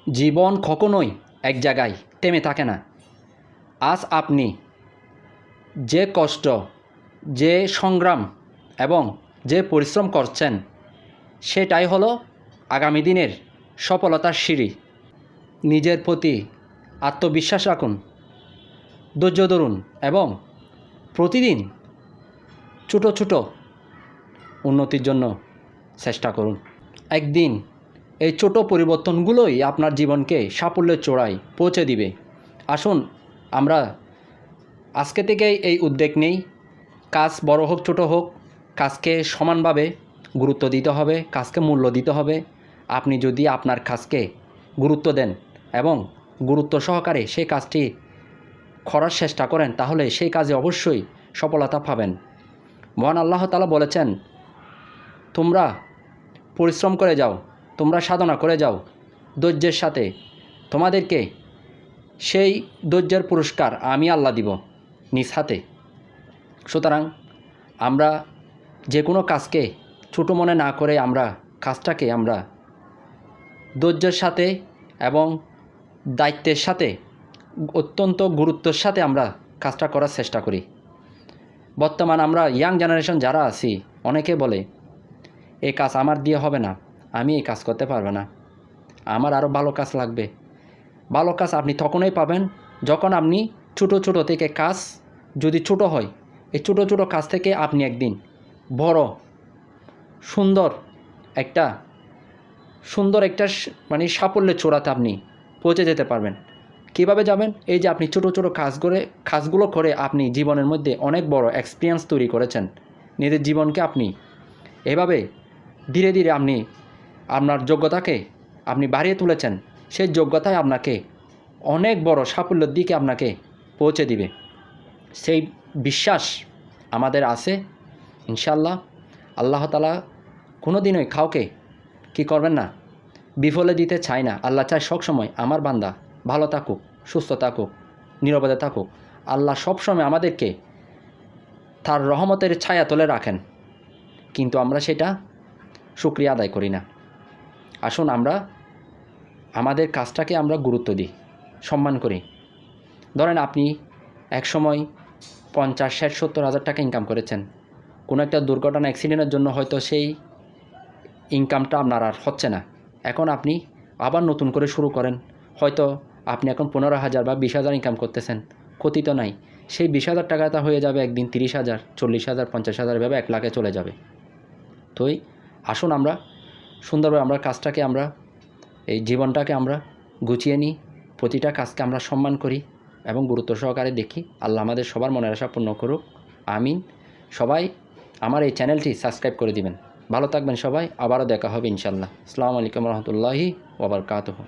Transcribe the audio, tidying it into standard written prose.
জীবন কখনোই এক জায়গায় থেমে থাকে না। আজ আপনি যে কষ্ট, যে সংগ্রাম এবং যে পরিশ্রম করছেন, সেটাই হলো আগামী দিনের সফলতার সিঁড়ি। নিজের প্রতি আত্মবিশ্বাস রাখুন, ধৈর্য ধরুন এবং প্রতিদিন ছোটো ছোটো উন্নতির জন্য চেষ্টা করুন। একদিন এই ছোটো পরিবর্তনগুলোই আপনার জীবনকে সাফল্যের চূড়ায় পৌঁছে দিবে। আসুন আমরা আজকে থেকেই এই উদ্যোগ নেই। কাজ বড় হোক ছোটো হোক, কাজকে সমানভাবে গুরুত্ব দিতে হবে, কাজকে মূল্য দিতে হবে। আপনি যদি আপনার কাজকে গুরুত্ব দেন এবং গুরুত্ব সহকারে সেই কাজটি করার চেষ্টা করেন, তাহলে সেই কাজে অবশ্যই সফলতা পাবেন। মহান আল্লাহ তাআলা বলেছেন, তোমরা পরিশ্রম করে যাও, তোমরা সাধনা করে যাও ধৈর্যের সাথে, তোমাদেরকে সেই ধৈর্যের পুরস্কার আমি আল্লাহ দিব নিজ হাতে। সুতরাং আমরা যে কোনো কাজকে ছোটো মনে না করে আমরা কাজটাকে আমরা ধৈর্যের সাথে এবং দায়িত্বের সাথে অত্যন্ত গুরুত্বের সাথে আমরা কাজটা করার চেষ্টা করি। বর্তমান আমরা ইয়াং জেনারেশন যারা আছি, অনেকে বলে এই কাজ আমার দিয়ে হবে না, আমি এই কাজ করতে পারবো না, আমার আরও ভালো কাজ লাগবে। ভালো কাজ আপনি তখনই পাবেন যখন আপনি ছোটো ছোটো থেকে কাজ যদি ছোটো হয়, এই ছোটো ছোটো কাজ থেকে আপনি একদিন বড় সুন্দর একটা মানে সাফল্যের চূড়াতে আপনি পৌঁছে যেতে পারবেন। কীভাবে যাবেন? এই যে আপনি ছোটো ছোটো কাজগুলো করে আপনি জীবনের মধ্যে অনেক বড় এক্সপিরিয়েন্স তৈরি করেছেন। নিজের জীবনকে আপনি এভাবে ধীরে ধীরে আপনি আপনার যোগ্যতাকে আপনি বাড়িয়ে তুলেছেন। সেই যোগ্যতায় আপনাকে অনেক বড় সাফল্যের দিকে আপনাকে পৌঁছে দিবে। সেই বিশ্বাস আমাদের আছে ইনশাআল্লাহ। আল্লাহ তাআলা কোনো দিনই কাউকে কী করবেন না, বিফলে দিতে চায় না। আল্লাহ চায় সবসময় আমার বান্দা ভালো থাকুক, সুস্থ থাকুক, নিরাপদে থাকুক। আল্লাহ সবসময় আমাদেরকে তার রহমতের ছায়া তলে রাখেন, কিন্তু আমরা সেটা শুকরিয়া আদায় করি না। আসুন আমরা আমাদের কাজটাকে আমরা গুরুত্ব দিই, সম্মান করি। ধরেন আপনি এক সময় 50, 60, 70 হাজার টাকা ইনকাম করেছেন। কোনো একটা দুর্ঘটনা অ্যাক্সিডেন্টের জন্য হয়তো সেই ইনকামটা আপনার আর হচ্ছে না। এখন আপনি আবার নতুন করে শুরু করেন। হয়তো আপনি এখন 15,000 বা 20,000 ইনকাম করতেছেন, ক্ষতি তো নাই। সেই 20,000 টাকাটা হয়ে যাবে একদিন 30,000, 40,000, 50,000 এভাবে 1 লাখে চলে যাবে। তোই আসুন আমরা সুন্দরভাবে আমরা কাজটাকে আমরা এই জীবনটাকে আমরা গুছিয়ে নিই, প্রতিটা কাজকে আমরা সম্মান করি এবং গুরুত্ব সহকারে দেখি। আল্লাহ আমাদের সবার মনের আশা পূর্ণ করুক, আমিন। সবাই আমার এই চ্যানেলটি সাবস্ক্রাইব করে দিবেন। ভালো থাকবেন সবাই, আবারও দেখা হবে ইনশাআল্লাহ। আসসালামু আলাইকুম রহমতুল্লাহি ওয়া বারাকাতুহু।